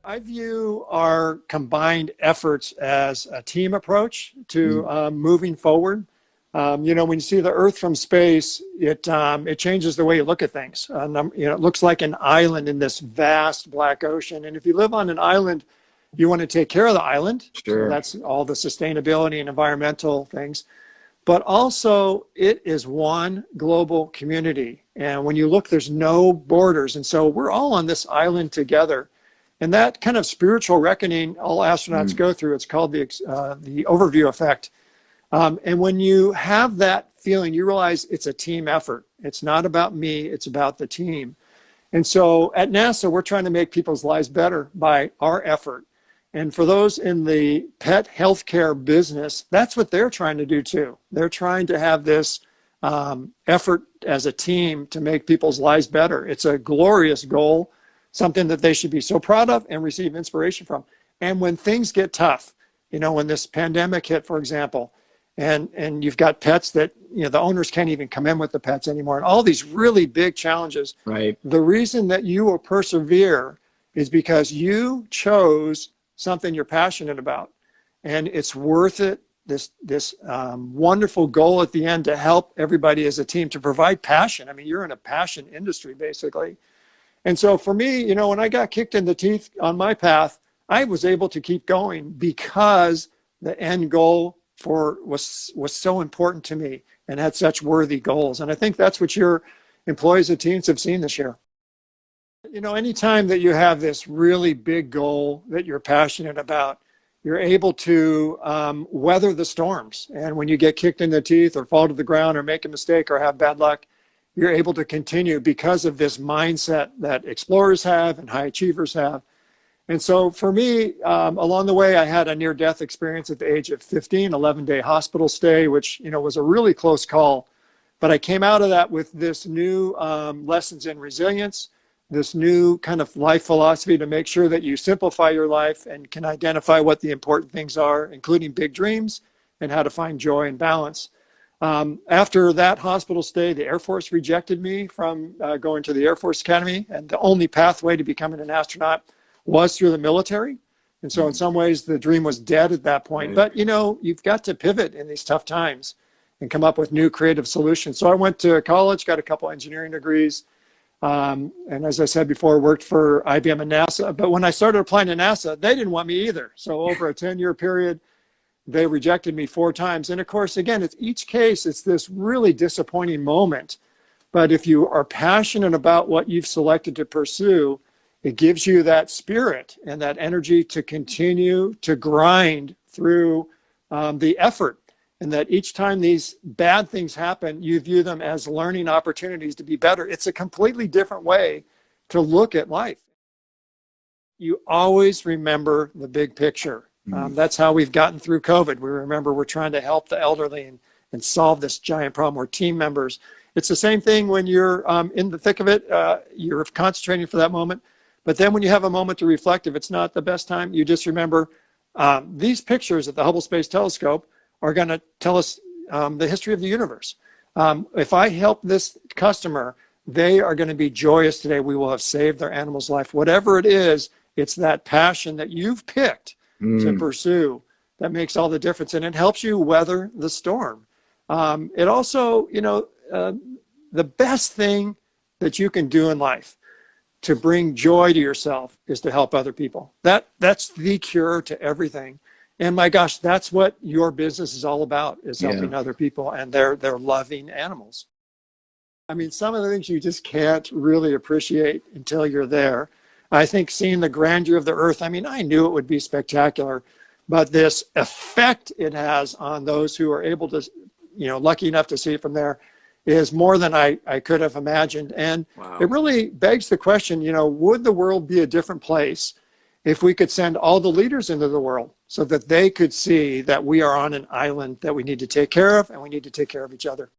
I view our combined efforts as a team approach to moving forward. You know, when you see the Earth from space, it changes the way you look at things. You know, it looks like an island in this vast black ocean. And if you live on an island, you want to take care of the island. Sure. So that's all the sustainability and environmental things. But also, it is one global community. And when you look, there's no borders. And so we're all on this island together. And that kind of spiritual reckoning all astronauts go through, it's called the overview effect. And when you have that feeling, you realize it's a team effort. It's not about me, it's about the team. And so at NASA, we're trying to make people's lives better by our effort. And for those in the pet healthcare business, that's what they're trying to do too. They're trying to have this effort as a team to make people's lives better. It's a glorious goal, something that they should be so proud of and receive inspiration from. And when things get tough, you know, when this pandemic hit, for example, and you've got pets that, you know, the owners can't even come in with the pets anymore, and all these really big challenges. Right. The reason that you will persevere is because you chose something you're passionate about, and it's worth it. This wonderful goal at the end to help everybody as a team, to provide passion. I mean, you're in a passion industry, basically. And so for me, you know, when I got kicked in the teeth on my path, I was able to keep going because the end goal was so important to me and had such worthy goals. And I think that's what your employees and teams have seen this year. You know, anytime that you have this really big goal that you're passionate about, you're able to weather the storms. And when you get kicked in the teeth or fall to the ground or make a mistake or have bad luck, you're able to continue because of this mindset that explorers have and high achievers have. And so for me, along the way, I had a near-death experience at the age of 15, 11-day hospital stay, which, you know, was a really close call. But I came out of that with this new lessons in resilience, this new kind of life philosophy to make sure that you simplify your life and can identify what the important things are, including big dreams and how to find joy and balance. After that hospital stay, the Air Force rejected me from going to the Air Force Academy, and the only pathway to becoming an astronaut was through the military. And so in some ways, the dream was dead at that point. But, you know, you've got to pivot in these tough times and come up with new creative solutions. So I went to college, got a couple engineering degrees, and as I said before, worked for IBM and NASA. But when I started applying to NASA, they didn't want me either. So over a 10-year period, they rejected me 4 times. And of course, again, it's each case, it's this really disappointing moment. But if you are passionate about what you've selected to pursue, it gives you that spirit and that energy to continue to grind through the effort. And that each time these bad things happen, you view them as learning opportunities to be better. It's a completely different way to look at life. You always remember the big picture. That's how we've gotten through COVID. We remember we're trying to help the elderly and solve this giant problem. We're team members. It's the same thing when you're in the thick of it. You're concentrating for that moment. But then when you have a moment to reflect, if it's not the best time, you just remember these pictures at the Hubble Space Telescope are going to tell us the history of the universe. If I help this customer, they are going to be joyous today. We will have saved their animal's life. Whatever it is, it's that passion that you've picked to pursue that makes all the difference. And it helps you weather the storm. It also, you know, the best thing that you can do in life to bring joy to yourself is to help other people. That's the cure to everything. And my gosh, that's what your business is all about, is helping other people and their loving animals. I mean, some of the things you just can't really appreciate until you're there. I think seeing the grandeur of the Earth, I mean, I knew it would be spectacular, but this effect it has on those who are able to, you know, lucky enough to see it from there is more than I could have imagined. And it really begs the question, you know, would the world be a different place if we could send all the leaders into the world so that they could see that we are on an island that we need to take care of and we need to take care of each other?